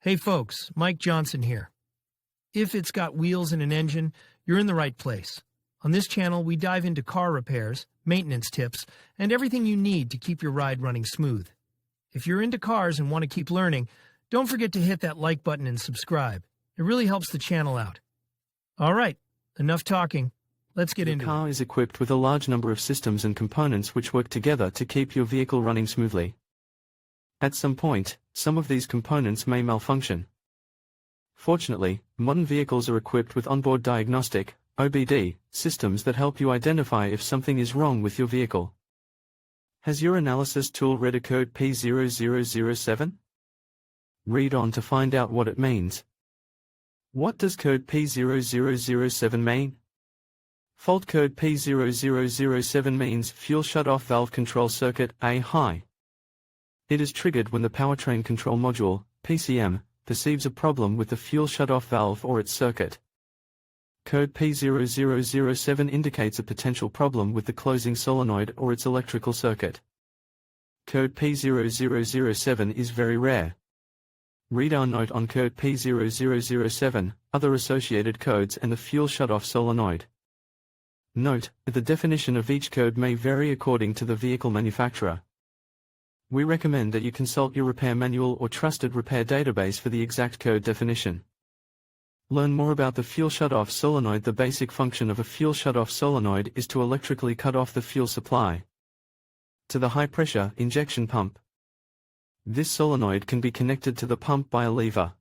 Hey folks, Mike Johnson here. If it's got wheels and an engine, you're in the right place. On this channel, we dive into car repairs, maintenance tips, and everything you need to keep your ride running smooth. If you're into cars and want to keep learning, don't forget to hit that like button and subscribe. It really helps the channel out. All right, enough talking. Let's get into it. Your car is equipped with a large number of systems and components which work together to keep your vehicle running smoothly. At some point, some of these components may malfunction. Fortunately, modern vehicles are equipped with onboard diagnostic (OBD) systems that help you identify if something is wrong with your vehicle. Has your analysis tool read a code P0007? Read on to find out what it means. What does code P0007 mean? Fault code P0007 means fuel shutoff valve control circuit A high. It is triggered when the powertrain control module, PCM, perceives a problem with the fuel shutoff valve or its circuit. Code P0007 indicates a potential problem with the closing solenoid or its electrical circuit. Code P0007 is very rare. Read our note on code P0007, other associated codes and the fuel shutoff solenoid. Note, the definition of each code may vary according to the vehicle manufacturer. We recommend that you consult your repair manual or trusted repair database for the exact code definition. Learn more about the fuel shutoff solenoid. The basic function of a fuel shutoff solenoid is to electrically cut off the fuel supply to the high-pressure injection pump. This solenoid can be connected to the pump by a lever.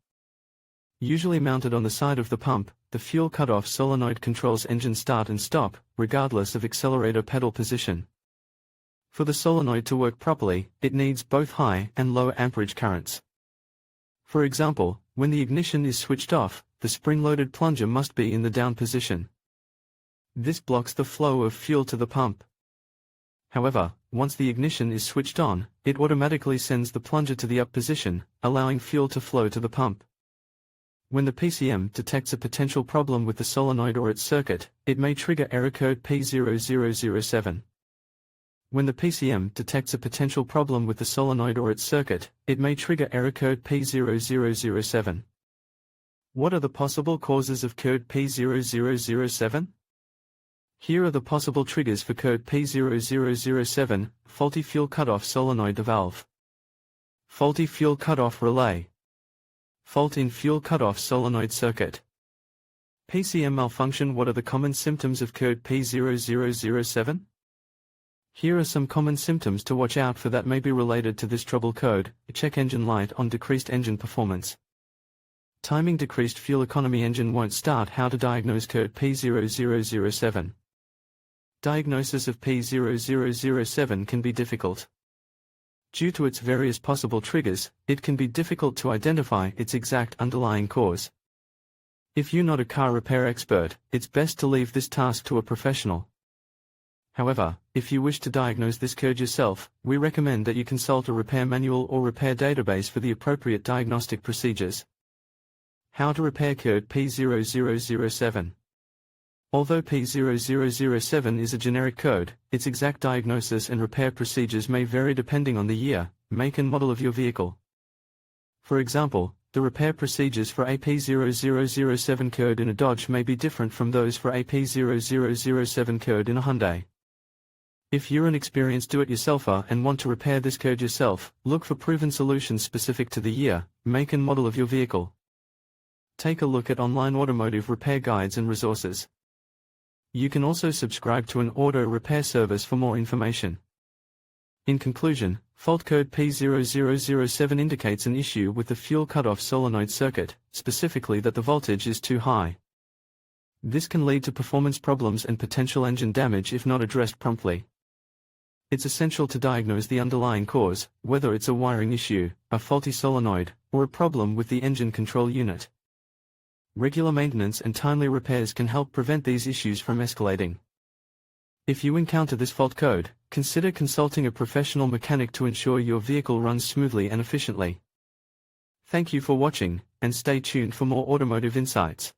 Usually mounted on the side of the pump, the fuel cutoff solenoid controls engine start and stop, regardless of accelerator pedal position. For the solenoid to work properly, it needs both high and low amperage currents. For example, when the ignition is switched off, the spring-loaded plunger must be in the down position. This blocks the flow of fuel to the pump. However, once the ignition is switched on, it automatically sends the plunger to the up position, allowing fuel to flow to the pump. When the PCM detects a potential problem with the solenoid or its circuit, it may trigger error code P0007. When the PCM detects a potential problem with the solenoid or its circuit, it may trigger error code P0007. What are the possible causes of code P0007? Here are the possible triggers for code P0007: faulty fuel cutoff solenoid valve, faulty fuel cutoff relay, fault in fuel cutoff solenoid circuit, PCM malfunction. What are the common symptoms of code P0007? Here are some common symptoms to watch out for that may be related to this trouble code. Check engine light on, decreased engine performance. Timing, decreased fuel economy, engine won't start. How to diagnose code P0007. Diagnosis of P0007 can be difficult. Due to its various possible triggers, it can be difficult to identify its exact underlying cause. If you're not a car repair expert, it's best to leave this task to a professional. However, if you wish to diagnose this code yourself, we recommend that you consult a repair manual or repair database for the appropriate diagnostic procedures. How to repair code P0007. Although P0007 is a generic code, its exact diagnosis and repair procedures may vary depending on the year, make and model of your vehicle. For example, the repair procedures for a P0007 code in a Dodge may be different from those for a P0007 code in a Hyundai. If you're an experienced do-it-yourselfer and want to repair this code yourself, look for proven solutions specific to the year, make and model of your vehicle. Take a look at online automotive repair guides and resources. You can also subscribe to an auto repair service for more information. In conclusion, fault code P0007 indicates an issue with the fuel cutoff solenoid circuit, specifically that the voltage is too high. This can lead to performance problems and potential engine damage if not addressed promptly. It's essential to diagnose the underlying cause, whether it's a wiring issue, a faulty solenoid, or a problem with the engine control unit. Regular maintenance and timely repairs can help prevent these issues from escalating. If you encounter this fault code, consider consulting a professional mechanic to ensure your vehicle runs smoothly and efficiently. Thank you for watching, and stay tuned for more automotive insights.